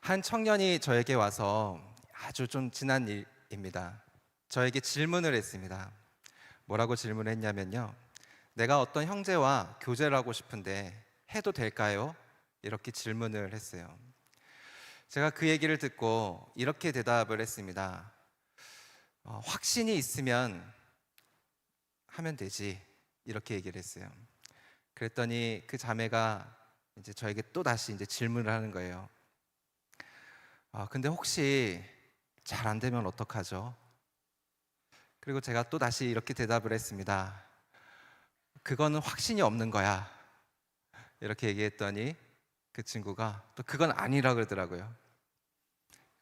한 청년이 저에게 와서 아주 좀 지난 일입니다. 저에게 질문을 했습니다. 뭐라고 질문을 했냐면요. 내가 어떤 형제와 교제를 하고 싶은데 해도 될까요? 이렇게 질문을 했어요. 제가 그 얘기를 듣고 이렇게 대답을 했습니다. 확신이 있으면 하면 되지. 이렇게 얘기를 했어요. 그랬더니 그 자매가 이제 저에게 또 다시 이제 질문을 하는 거예요. 근데 혹시 잘 안 되면 어떡하죠? 그리고 제가 또 다시 이렇게 대답을 했습니다. 그거는 확신이 없는 거야. 이렇게 얘기했더니 그 친구가 또 그건 아니라 그러더라고요.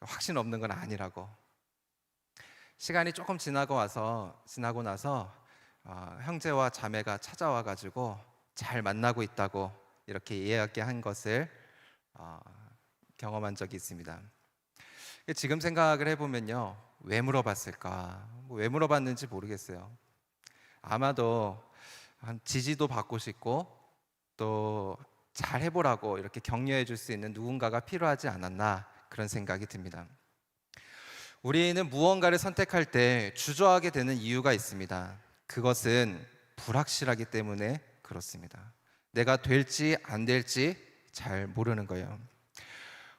확신 없는 건 아니라고. 시간이 조금 지나고 나서 형제와 자매가 찾아와 가지고 잘 만나고 있다고 이렇게 이야기한 것을 어, 경험한 적이 있습니다. 지금 생각을 해보면요, 왜 물어봤을까? 왜 물어봤는지 모르겠어요. 아마도 한 지지도 받고 싶고 또 잘 해보라고 이렇게 격려해 줄 수 있는 누군가가 필요하지 않았나, 그런 생각이 듭니다. 우리는 무언가를 선택할 때 주저하게 되는 이유가 있습니다. 그것은 불확실하기 때문에 그렇습니다. 내가 될지 안 될지 잘 모르는 거예요.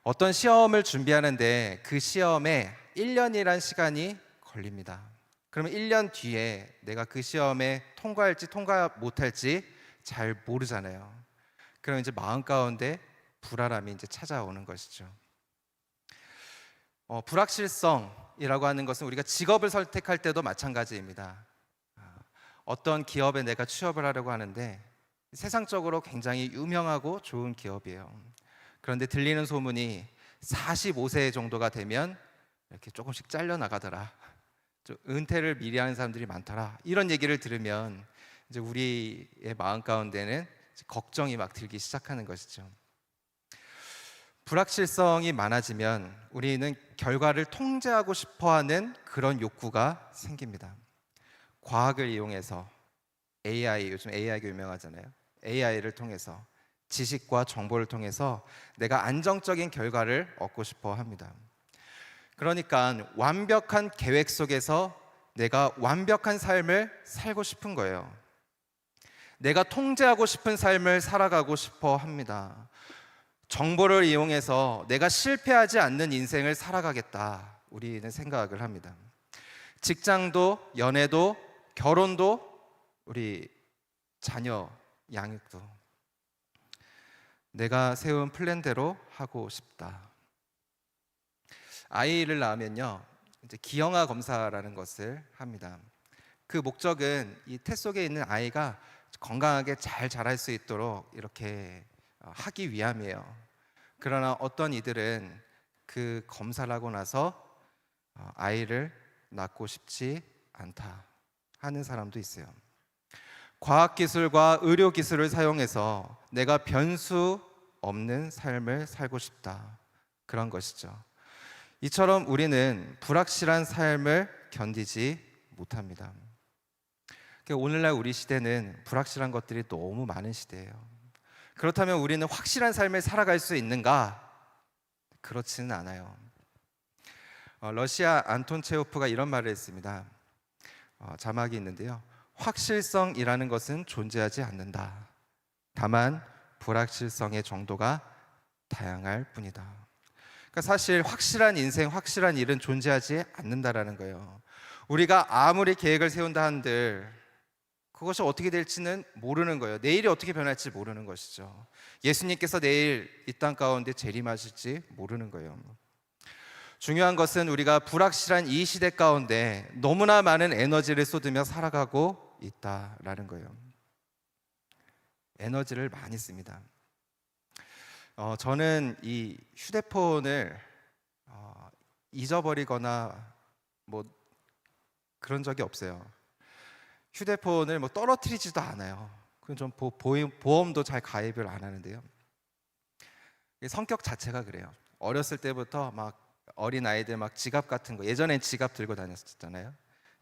어떤 시험을 준비하는데 그 시험에 1년이란 시간이 걸립니다. 그러면 1년 뒤에 내가 그 시험에 통과할지 통과 못할지 잘 모르잖아요. 그럼 이제 마음 가운데 불안함이 이제 찾아오는 것이죠. 불확실성이라고 하는 것은 우리가 직업을 선택할 때도 마찬가지입니다. 어떤 기업에 내가 취업을 하려고 하는데 세상적으로 굉장히 유명하고 좋은 기업이에요. 그런데 들리는 소문이 45세 정도가 되면 이렇게 조금씩 잘려나가더라, 좀 은퇴를 미리 하는 사람들이 많더라, 이런 얘기를 들으면 이제 우리의 마음 가운데는 걱정이 막 들기 시작하는 것이죠. 불확실성이 많아지면 우리는 결과를 통제하고 싶어하는 그런 욕구가 생깁니다. 과학을 이용해서 요즘 AI가 유명하잖아요. AI를 통해서 지식과 정보를 통해서 내가 안정적인 결과를 얻고 싶어 합니다. 그러니까 완벽한 계획 속에서 내가 완벽한 삶을 살고 싶은 거예요. 내가 통제하고 싶은 삶을 살아가고 싶어 합니다. 정보를 이용해서 내가 실패하지 않는 인생을 살아가겠다, 우리는 생각을 합니다. 직장도, 연애도, 결혼도, 우리 자녀 양육도 내가 세운 플랜대로 하고 싶다. 아이를 낳으면요, 이제 기형아 검사라는 것을 합니다. 그 목적은 이 태 속에 있는 아이가 건강하게 잘 자랄 수 있도록 이렇게 하기 위함이에요. 그러나 어떤 이들은 그 검사를 하고 나서 아이를 낳고 싶지 않다 하는 사람도 있어요. 과학기술과 의료기술을 사용해서 내가 변수 없는 삶을 살고 싶다, 그런 것이죠. 이처럼 우리는 불확실한 삶을 견디지 못합니다. 오늘날 우리 시대는 불확실한 것들이 너무 많은 시대예요. 그렇다면 우리는 확실한 삶을 살아갈 수 있는가? 그렇지는 않아요. 러시아 안톤 체호프가 이런 말을 했습니다. 자막이 있는데요. 확실성이라는 것은 존재하지 않는다. 다만 불확실성의 정도가 다양할 뿐이다. 그러니까 사실 확실한 인생, 확실한 일은 존재하지 않는다라는 거예요. 우리가 아무리 계획을 세운다 한들 그것이 어떻게 될지는 모르는 거예요. 내일이 어떻게 변할지 모르는 것이죠. 예수님께서 내일 이 땅 가운데 재림하실지 모르는 거예요. 중요한 것은 우리가 불확실한 이 시대 가운데 너무나 많은 에너지를 쏟으며 살아가고 있다라는 거예요. 에너지를 많이 씁니다. 저는 이 휴대폰을 잊어버리거나 뭐 그런 적이 없어요. 휴대폰을 뭐 떨어뜨리지도 않아요. 그럼 좀 보험도 잘 가입을 안 하는데요. 성격 자체가 그래요. 어렸을 때부터 막 어린 아이들 막 지갑 같은 거, 예전엔 지갑 들고 다녔었잖아요.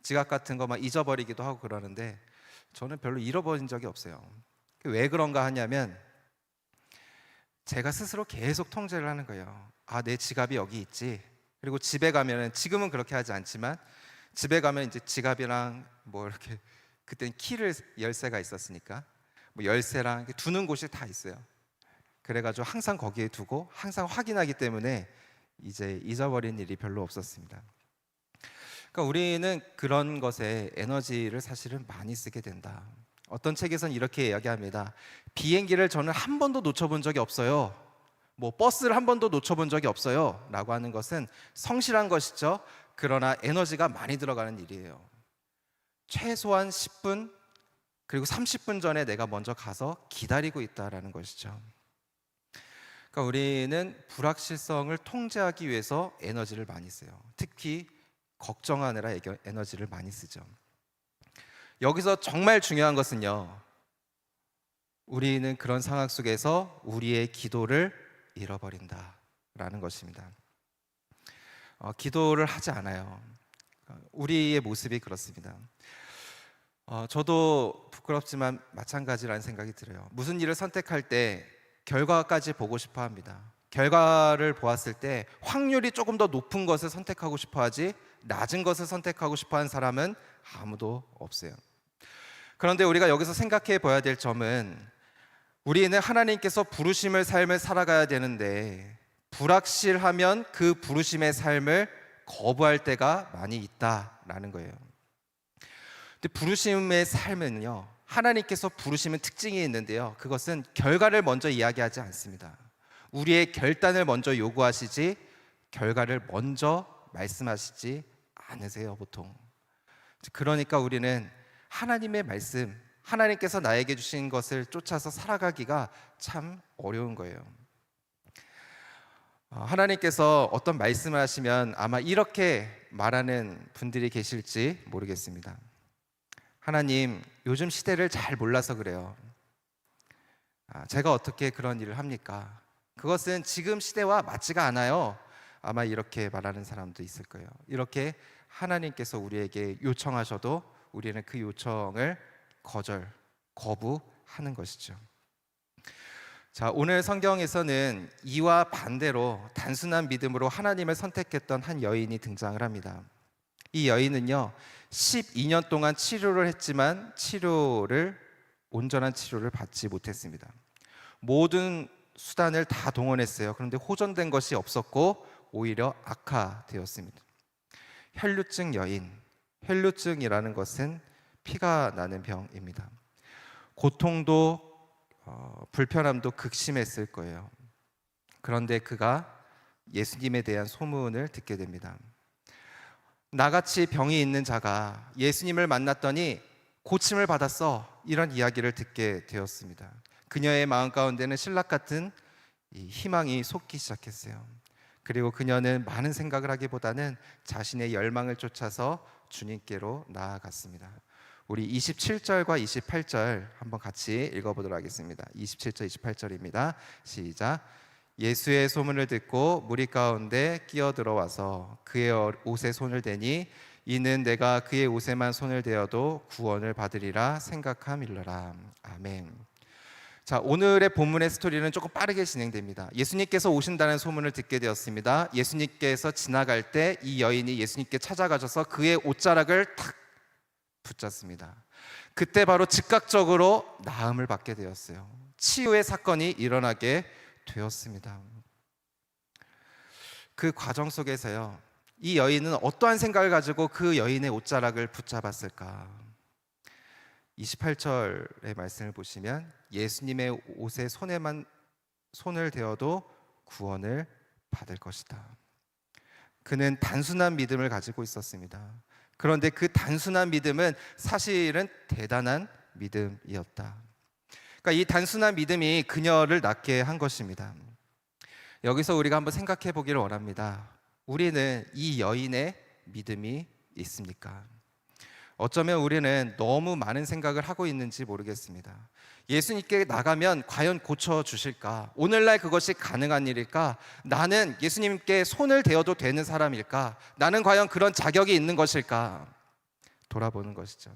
지갑 같은 거 막 잊어버리기도 하고 그러는데 저는 별로 잃어버린 적이 없어요. 왜 그런가 하냐면 제가 스스로 계속 통제를 하는 거예요. 아, 내 지갑이 여기 있지. 그리고 집에 가면은, 지금은 그렇게 하지 않지만 집에 가면 이제 지갑이랑 뭐 이렇게, 그때는 키를, 열쇠가 있었으니까 뭐 열쇠랑 이렇게 두는 곳이 다 있어요. 그래가지고 항상 거기에 두고 항상 확인하기 때문에 이제 잊어버린 일이 별로 없었습니다. 그러니까 우리는 그런 것에 에너지를 사실은 많이 쓰게 된다. 어떤 책에서는 이렇게 이야기합니다. 비행기를 저는 한 번도 놓쳐본 적이 없어요. 뭐 버스를 한 번도 놓쳐본 적이 없어요 라고 하는 것은 성실한 것이죠. 그러나 에너지가 많이 들어가는 일이에요. 최소한 10분 그리고 30분 전에 내가 먼저 가서 기다리고 있다라는 것이죠. 그러니까 우리는 불확실성을 통제하기 위해서 에너지를 많이 써요. 특히 걱정하느라 에너지를 많이 쓰죠. 여기서 정말 중요한 것은요, 우리는 그런 상황 속에서 우리의 기도를 잃어버린다라는 것입니다. 기도를 하지 않아요. 우리의 모습이 그렇습니다. 저도 부끄럽지만 마찬가지라는 생각이 들어요. 무슨 일을 선택할 때 결과까지 보고 싶어 합니다. 결과를 보았을 때 확률이 조금 더 높은 것을 선택하고 싶어 하지 낮은 것을 선택하고 싶어 하는 사람은 아무도 없어요. 그런데 우리가 여기서 생각해 봐야 될 점은, 우리는 하나님께서 부르심의 삶을 살아가야 되는데 불확실하면 그 부르심의 삶을 거부할 때가 많이 있다라는 거예요. 근데 부르심의 삶은요, 하나님께서 부르시면 특징이 있는데요, 그것은 결과를 먼저 이야기하지 않습니다. 우리의 결단을 먼저 요구하시지 결과를 먼저 말씀하시지 않으세요, 보통. 그러니까 우리는 하나님의 말씀, 하나님께서 나에게 주신 것을 쫓아서 살아가기가 참 어려운 거예요. 하나님께서 어떤 말씀을 하시면 아마 이렇게 말하는 분들이 계실지 모르겠습니다. 하나님, 요즘 시대를 잘 몰라서 그래요. 제가 어떻게 그런 일을 합니까? 그것은 지금 시대와 맞지가 않아요. 아마 이렇게 말하는 사람도 있을 거예요. 이렇게 하나님께서 우리에게 요청하셔도 우리는 그 요청을 거부하는 것이죠. 자, 오늘 성경에서는 이와 반대로 단순한 믿음으로 하나님을 선택했던 한 여인이 등장을 합니다. 이 여인은요, 12년 동안 치료를 했지만 온전한 치료를 받지 못했습니다. 모든 수단을 다 동원했어요. 그런데 호전된 것이 없었고 오히려 악화되었습니다. 혈루증 여인, 혈루증이라는 것은 피가 나는 병입니다. 고통도 불편함도 극심했을 거예요. 그런데 그가 예수님에 대한 소문을 듣게 됩니다. 나같이 병이 있는 자가 예수님을 만났더니 고침을 받았어, 이런 이야기를 듣게 되었습니다. 그녀의 마음 가운데는 신락 같은 이 희망이 솟기 시작했어요. 그리고 그녀는 많은 생각을 하기보다는 자신의 열망을 쫓아서 주님께로 나아갔습니다. 우리 27절과 28절 한번 같이 읽어보도록 하겠습니다. 27절, 28절입니다. 시작. 예수의 소문을 듣고 무리 가운데 끼어들어와서 그의 옷에 손을 대니 이는 내가 그의 옷에만 손을 대어도 구원을 받으리라 생각함일러라. 아멘. 자, 오늘의 본문의 스토리는 조금 빠르게 진행됩니다. 예수님께서 오신다는 소문을 듣게 되었습니다. 예수님께서 지나갈 때 이 여인이 예수님께 찾아가셔서 그의 옷자락을 탁 붙잡습니다. 그때 바로 즉각적으로 나음을 받게 되었어요. 치유의 사건이 일어나게 되었습니다. 그 과정 속에서요, 이 여인은 어떠한 생각을 가지고 그 여인의 옷자락을 붙잡았을까? 28절의 말씀을 보시면 예수님의 옷에 손을 대어도 구원을 받을 것이다. 그는 단순한 믿음을 가지고 있었습니다. 그런데 그 단순한 믿음은 사실은 대단한 믿음이었다. 그러니까 이 단순한 믿음이 그녀를 낫게 한 것입니다. 여기서 우리가 한번 생각해 보기를 원합니다. 우리는 이 여인의 믿음이 있습니까? 어쩌면 우리는 너무 많은 생각을 하고 있는지 모르겠습니다. 예수님께 나가면 과연 고쳐주실까? 오늘날 그것이 가능한 일일까? 나는 예수님께 손을 대어도 되는 사람일까? 나는 과연 그런 자격이 있는 것일까? 돌아보는 것이죠.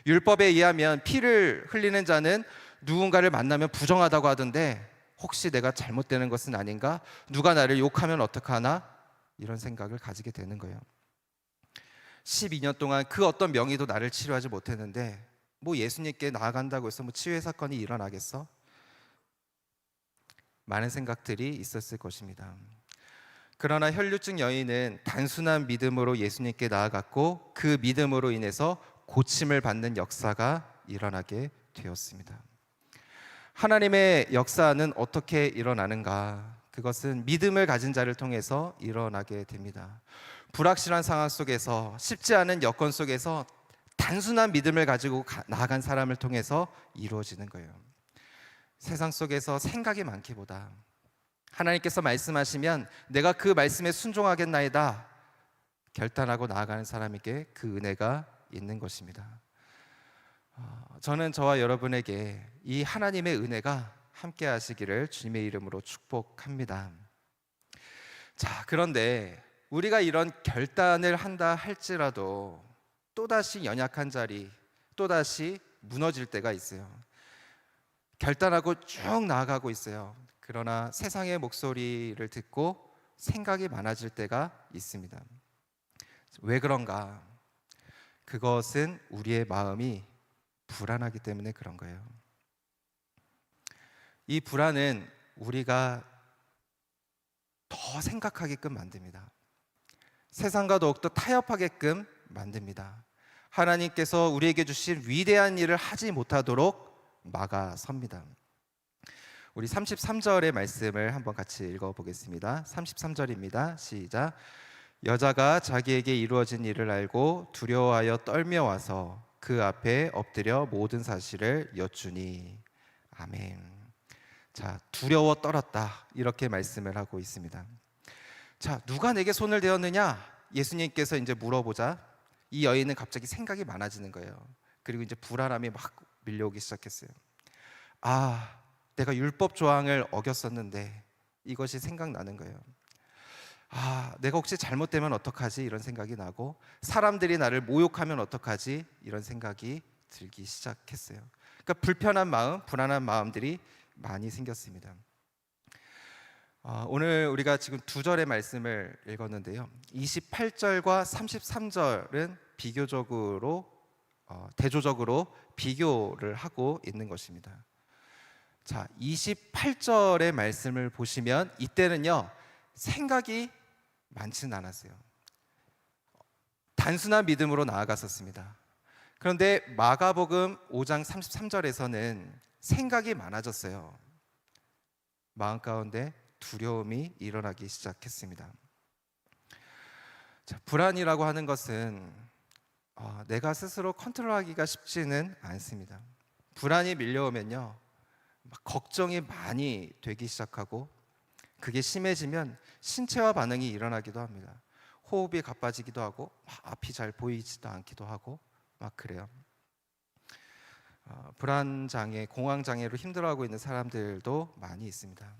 율법에 의하면 피를 흘리는 자는 누군가를 만나면 부정하다고 하던데, 혹시 내가 잘못되는 것은 아닌가? 누가 나를 욕하면 어떡하나? 이런 생각을 가지게 되는 거예요. 12년 동안 그 어떤 명의도 나를 치료하지 못했는데 뭐 예수님께 나아간다고 해서 뭐 치유의 사건이 일어나겠어? 많은 생각들이 있었을 것입니다. 그러나 혈류증 여인은 단순한 믿음으로 예수님께 나아갔고 그 믿음으로 인해서 고침을 받는 역사가 일어나게 되었습니다. 하나님의 역사는 어떻게 일어나는가? 그것은 믿음을 가진 자를 통해서 일어나게 됩니다. 불확실한 상황 속에서, 쉽지 않은 여건 속에서 단순한 믿음을 가지고 나아간 사람을 통해서 이루어지는 거예요. 세상 속에서 생각이 많기보다 하나님께서 말씀하시면 내가 그 말씀에 순종하겠나이다 결단하고 나아가는 사람에게 그 은혜가 있는 것입니다. 저는 저와 여러분에게 이 하나님의 은혜가 함께 하시기를 주님의 이름으로 축복합니다. 자, 그런데 우리가 이런 결단을 한다 할지라도 또다시 연약한 자리, 또다시 무너질 때가 있어요. 결단하고 쭉 나아가고 있어요. 그러나 세상의 목소리를 듣고 생각이 많아질 때가 있습니다. 왜 그런가? 그것은 우리의 마음이 불안하기 때문에 그런 거예요. 이 불안은 우리가 더 생각하게끔 만듭니다. 세상과 더욱더 타협하게끔 만듭니다. 하나님께서 우리에게 주신 위대한 일을 하지 못하도록 막아섭니다. 우리 33절의 말씀을 한번 같이 읽어보겠습니다. 33절입니다. 시작. 여자가 자기에게 이루어진 일을 알고 두려워하여 떨며 와서 그 앞에 엎드려 모든 사실을 여쭈니. 아멘. 자, 두려워 떨었다 이렇게 말씀을 하고 있습니다. 자, 누가 내게 손을 대었느냐? 예수님께서 이제 물어보자 이 여인은 갑자기 생각이 많아지는 거예요. 그리고 이제 불안함이 막 밀려오기 시작했어요. 아, 내가 율법 조항을 어겼었는데 이것이 생각나는 거예요. 아, 내가 혹시 잘못되면 어떡하지? 이런 생각이 나고 사람들이 나를 모욕하면 어떡하지? 이런 생각이 들기 시작했어요. 그러니까 불편한 마음, 불안한 마음들이 많이 생겼습니다. 오늘 우리가 지금 두 절의 말씀을 읽었는데요. 28절과 33절은 대조적으로 비교를 하고 있는 것입니다. 자, 28절의 말씀을 보시면 이때는요 생각이 많지는 않았어요. 단순한 믿음으로 나아갔었습니다. 그런데 마가복음 5장 33절에서는 생각이 많아졌어요. 마음 가운데 두려움이 일어나기 시작했습니다. 자, 불안이라고 하는 것은 내가 스스로 컨트롤하기가 쉽지는 않습니다. 불안이 밀려오면요 막 걱정이 많이 되기 시작하고 그게 심해지면 신체화 반응이 일어나기도 합니다. 호흡이 가빠지기도 하고 앞이 잘 보이지도 않기도 하고 막 그래요. 불안장애, 공황장애로 힘들어하고 있는 사람들도 많이 있습니다.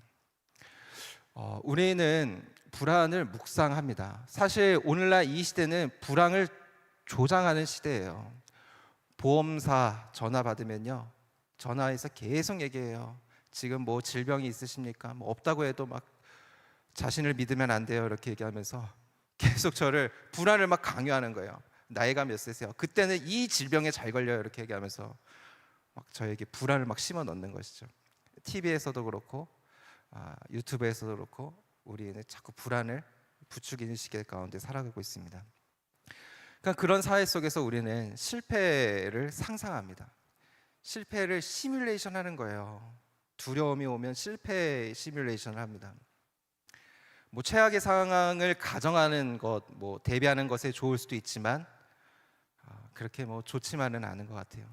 우리는 불안을 묵상합니다. 사실 오늘날 이 시대는 불안을 조장하는 시대예요. 보험사 전화 받으면요 전화해서 계속 얘기해요. 지금 뭐 질병이 있으십니까? 뭐 없다고 해도 막 자신을 믿으면 안 돼요 이렇게 얘기하면서 계속 저를 불안을 막 강요하는 거예요. 나이가 몇 세세요? 그때는 이 질병에 잘 걸려요 이렇게 얘기하면서 막 저에게 불안을 막 심어 넣는 것이죠. TV에서도 그렇고 유튜브에서도 그렇고 우리는 자꾸 불안을 부추기는 시대 가운데 살아가고 있습니다. 그러니까 그런 사회 속에서 우리는 실패를 상상합니다. 실패를 시뮬레이션 하는 거예요. 두려움이 오면 실패 시뮬레이션을 합니다. 뭐 최악의 상황을 가정하는 것, 뭐 대비하는 것에 좋을 수도 있지만 그렇게 뭐 좋지만은 않은 것 같아요.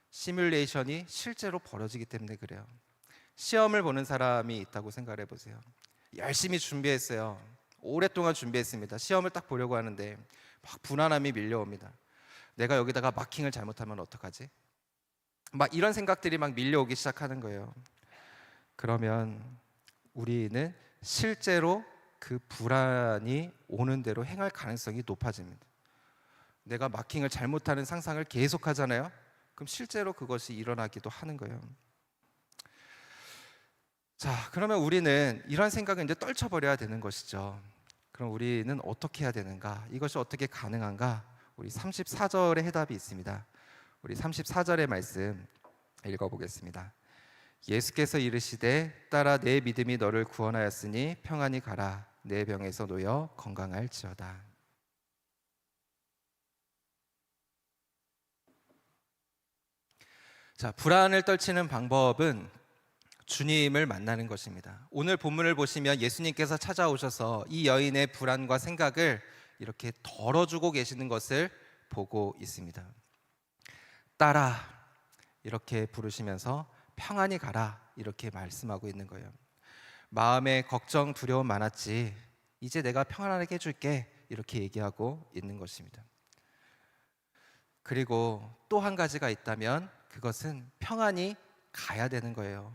시뮬레이션이 실제로 벌어지기 때문에 그래요. 시험을 보는 사람이 있다고 생각해 보세요. 열심히 준비했어요. 오랫동안 준비했습니다. 시험을 딱 보려고 하는데 막 불안함이 밀려옵니다. 내가 여기다가 마킹을 잘못하면 어떡하지? 막 이런 생각들이 막 밀려오기 시작하는 거예요. 그러면 우리는 실제로 그 불안이 오는 대로 행할 가능성이 높아집니다. 내가 마킹을 잘못하는 상상을 계속 하잖아요. 그럼 실제로 그것이 일어나기도 하는 거예요. 자, 그러면 우리는 이런 생각을 이제 떨쳐버려야 되는 것이죠. 그럼 우리는 어떻게 해야 되는가? 이것이 어떻게 가능한가? 우리 34절의 해답이 있습니다. 우리 34절의 말씀 읽어보겠습니다. 예수께서 이르시되 따라 내 믿음이 너를 구원하였으니 평안히 가라. 내 병에서 놓여 건강할지어다. 자, 불안을 떨치는 방법은 주님을 만나는 것입니다. 오늘 본문을 보시면 예수님께서 찾아오셔서 이 여인의 불안과 생각을 이렇게 덜어주고 계시는 것을 보고 있습니다. 따라 이렇게 부르시면서 평안히 가라 이렇게 말씀하고 있는 거예요. 마음에 걱정 두려움 많았지, 이제 내가 평안하게 해줄게 이렇게 얘기하고 있는 것입니다. 그리고 또 한 가지가 있다면 그것은 평안히 가야 되는 거예요.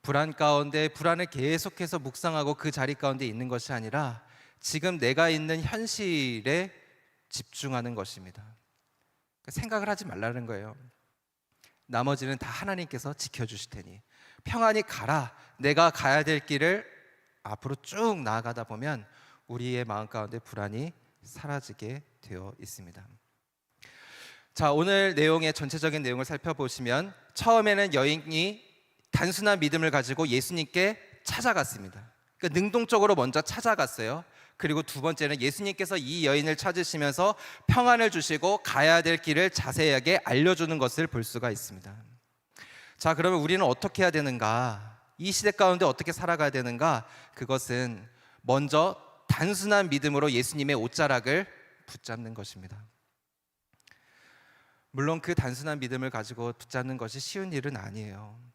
불안 가운데 불안을 계속해서 묵상하고 그 자리 가운데 있는 것이 아니라 지금 내가 있는 현실에 집중하는 것입니다. 생각을 하지 말라는 거예요. 나머지는 다 하나님께서 지켜주실 테니 평안히 가라. 내가 가야 될 길을 앞으로 쭉 나아가다 보면 우리의 마음 가운데 불안이 사라지게 되어 있습니다. 자, 오늘 내용의 전체적인 내용을 살펴보시면 처음에는 여인이 단순한 믿음을 가지고 예수님께 찾아갔습니다. 그러니까 능동적으로 먼저 찾아갔어요. 그리고 두 번째는 예수님께서 이 여인을 찾으시면서 평안을 주시고 가야 될 길을 자세하게 알려주는 것을 볼 수가 있습니다. 자, 그러면 우리는 어떻게 해야 되는가? 이 시대 가운데 어떻게 살아가야 되는가? 그것은 먼저 단순한 믿음으로 예수님의 옷자락을 붙잡는 것입니다. 물론 그 단순한 믿음을 가지고 붙잡는 것이 쉬운 일은 아니에요.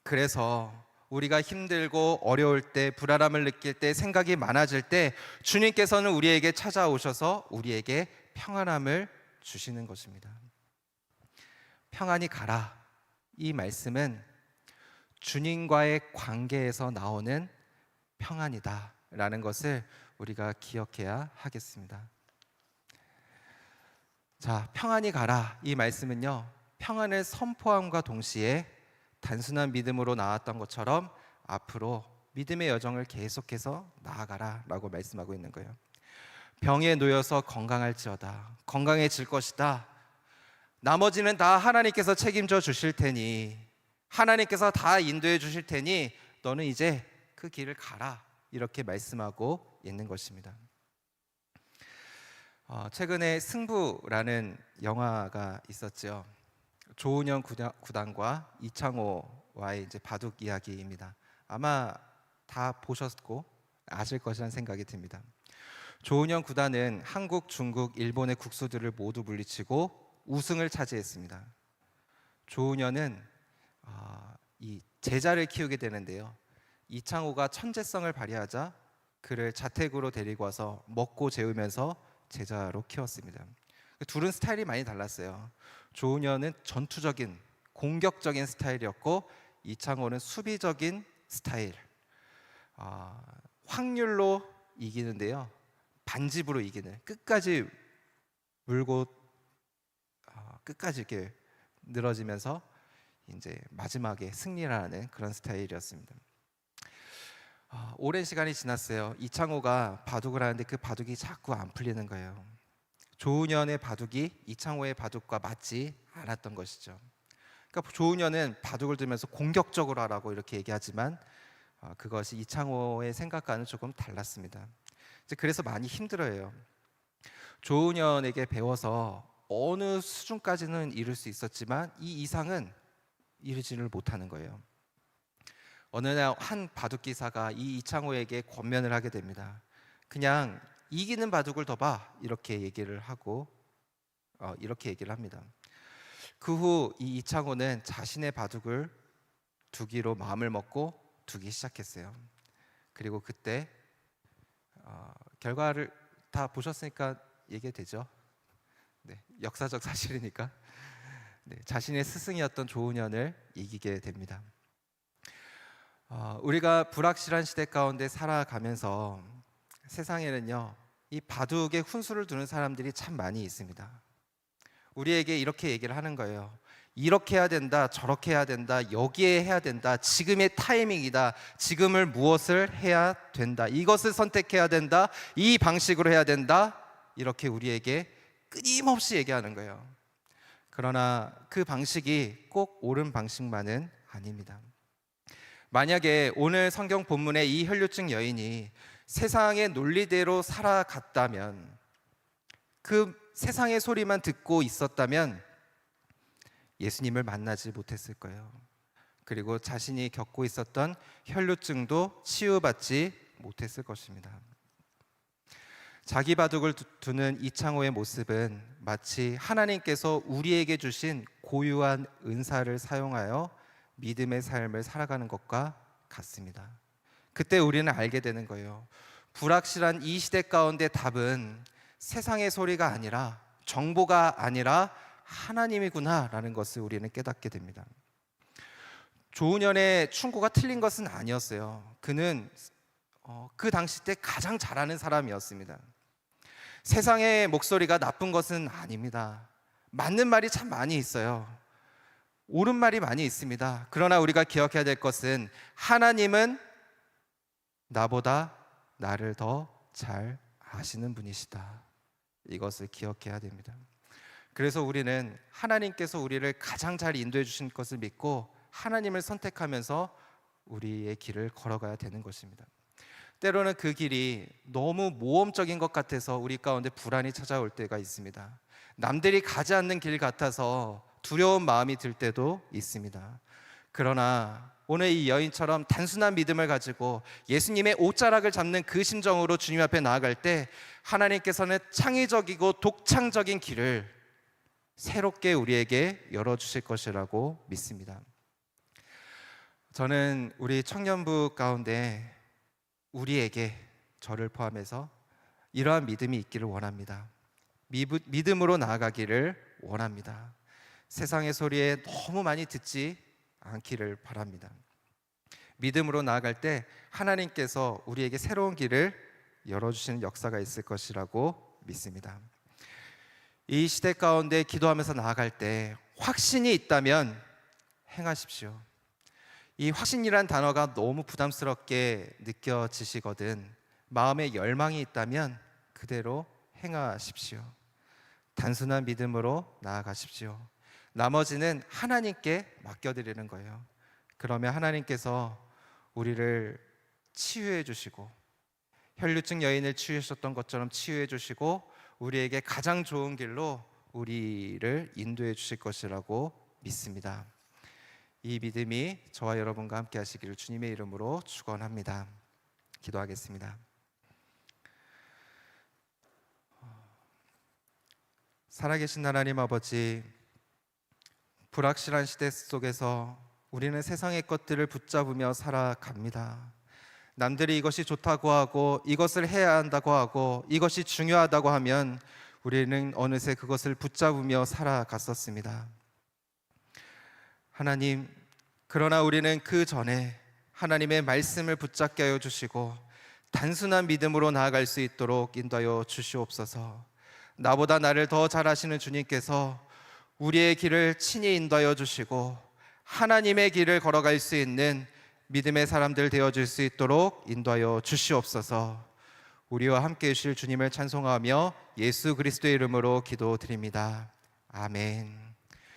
그래서 우리가 힘들고 어려울 때, 불안함을 느낄 때, 생각이 많아질 때 주님께서는 우리에게 찾아오셔서 우리에게 평안함을 주시는 것입니다. 평안히 가라. 이 말씀은 주님과의 관계에서 나오는 평안이다 라는 것을 우리가 기억해야 하겠습니다. 자, 평안히 가라. 이 말씀은요, 평안을 선포함과 동시에 단순한 믿음으로 나왔던 것처럼 앞으로 믿음의 여정을 계속해서 나아가라 라고 말씀하고 있는 거예요. 병에 놓여서 건강할지어다. 건강해질 것이다. 나머지는 다 하나님께서 책임져 주실 테니, 하나님께서 다 인도해 주실 테니 너는 이제 그 길을 가라 이렇게 말씀하고 있는 것입니다. 최근에 승부라는 영화가 있었죠. 조은현 구단과 이창호와의 이제 바둑 이야기입니다. 아마 다 보셨고 아실 것이라는 생각이 듭니다. 조은현 구단은 한국, 중국, 일본의 국수들을 모두 물리치고 우승을 차지했습니다. 조은현은 이 제자를 키우게 되는데요. 이창호가 천재성을 발휘하자 그를 자택으로 데리고 와서 먹고 재우면서 제자로 키웠습니다. 둘은 스타일이 많이 달랐어요. 조은현은 전투적인 공격적인 스타일이었고 이창호는 수비적인 스타일. 확률로 이기는데요, 반집으로 이기는, 끝까지 물고 끝까지 이렇게 늘어지면서 이제 마지막에 승리를 하는 그런 스타일이었습니다. 오랜 시간이 지났어요. 이창호가 바둑을 하는데 그 바둑이 자꾸 안 풀리는 거예요. 조은현의 바둑이 이창호의 바둑과 맞지 않았던 것이죠. 그러니까 조은현은 바둑을 들면서 공격적으로 하라고 이렇게 얘기하지만 그것이 이창호의 생각과는 조금 달랐습니다. 그래서 많이 힘들어해요. 조은현에게 배워서 어느 수준까지는 이룰 수 있었지만 이 이상은 이루지를 못하는 거예요. 어느 날 한 바둑 기사가 이 이창호에게 권면을 하게 됩니다. 그냥 이기는 바둑을 더 봐 이렇게 얘기를 하고 이렇게 얘기를 합니다. 그 후 이 이창호는 자신의 바둑을 두기로 마음을 먹고 두기 시작했어요. 그리고 그때 결과를 다 보셨으니까 얘기되죠. 네, 역사적 사실이니까. 네, 자신의 스승이었던 조은현을 이기게 됩니다. 우리가 불확실한 시대 가운데 살아가면서 세상에는요, 이 바둑에 훈수를 두는 사람들이 참 많이 있습니다. 우리에게 이렇게 얘기를 하는 거예요. 이렇게 해야 된다, 저렇게 해야 된다, 여기에 해야 된다, 지금의 타이밍이다, 지금을 무엇을 해야 된다, 이것을 선택해야 된다, 이 방식으로 해야 된다, 이렇게 우리에게 끊임없이 얘기하는 거예요. 그러나 그 방식이 꼭 옳은 방식만은 아닙니다. 만약에 오늘 성경 본문의 이 혈류증 여인이 세상의 논리대로 살아갔다면, 그 세상의 소리만 듣고 있었다면 예수님을 만나지 못했을 거예요. 그리고 자신이 겪고 있었던 혈류증도 치유받지 못했을 것입니다. 자기 바둑을 두는 이창호의 모습은 마치 하나님께서 우리에게 주신 고유한 은사를 사용하여 믿음의 삶을 살아가는 것과 같습니다. 그때 우리는 알게 되는 거예요. 불확실한 이 시대 가운데 답은 세상의 소리가 아니라, 정보가 아니라 하나님이구나라는 것을 우리는 깨닫게 됩니다. 조은현의 충고가 틀린 것은 아니었어요. 그는 그 당시 때 가장 잘하는 사람이었습니다. 세상의 목소리가 나쁜 것은 아닙니다. 맞는 말이 참 많이 있어요. 옳은 말이 많이 있습니다. 그러나 우리가 기억해야 될 것은 하나님은 나보다 나를 더 잘 아시는 분이시다. 이것을 기억해야 됩니다. 그래서 우리는 하나님께서 우리를 가장 잘 인도해 주신 것을 믿고 하나님을 선택하면서 우리의 길을 걸어가야 되는 것입니다. 때로는 그 길이 너무 모험적인 것 같아서 우리 가운데 불안이 찾아올 때가 있습니다. 남들이 가지 않는 길 같아서 두려운 마음이 들 때도 있습니다. 그러나 오늘 이 여인처럼 단순한 믿음을 가지고 예수님의 옷자락을 잡는 그 심정으로 주님 앞에 나아갈 때 하나님께서는 창의적이고 독창적인 길을 새롭게 우리에게 열어주실 것이라고 믿습니다. 저는 우리 청년부 가운데 우리에게, 저를 포함해서 이러한 믿음이 있기를 원합니다. 믿음으로 나아가기를 원합니다. 세상의 소리에 너무 많이 듣지 않기를 바랍니다. 믿음으로 나아갈 때 하나님께서 우리에게 새로운 길을 열어주시는 역사가 있을 것이라고 믿습니다. 이 시대 가운데 기도하면서 나아갈 때 확신이 있다면 행하십시오. 이 확신이란 단어가 너무 부담스럽게 느껴지시거든 마음에 열망이 있다면 그대로 행하십시오. 단순한 믿음으로 나아가십시오. 나머지는 하나님께 맡겨드리는 거예요. 그러면 하나님께서 우리를 치유해 주시고, 혈류증 여인을 치유하셨던 것처럼 치유해 주시고 우리에게 가장 좋은 길로 우리를 인도해 주실 것이라고 믿습니다. 이 믿음이 저와 여러분과 함께 하시기를 주님의 이름으로 축원합니다. 기도하겠습니다. 살아계신 하나님 아버지, 불확실한 시대 속에서 우리는 세상의 것들을 붙잡으며 살아갑니다. 남들이 이것이 좋다고 하고 이것을 해야 한다고 하고 이것이 중요하다고 하면 우리는 어느새 그것을 붙잡으며 살아갔었습니다. 하나님, 그러나 우리는 그 전에 하나님의 말씀을 붙잡게 하여 주시고 단순한 믿음으로 나아갈 수 있도록 인도하여 주시옵소서. 나보다 나를 더 잘 아시는 주님께서 우리의 길을 친히 인도하여 주시고 하나님의 길을 걸어갈 수 있는 믿음의 사람들 되어줄 수 있도록 인도하여 주시옵소서. 우리와 함께 해주실 주님을 찬송하며 예수 그리스도의 이름으로 기도드립니다. 아멘.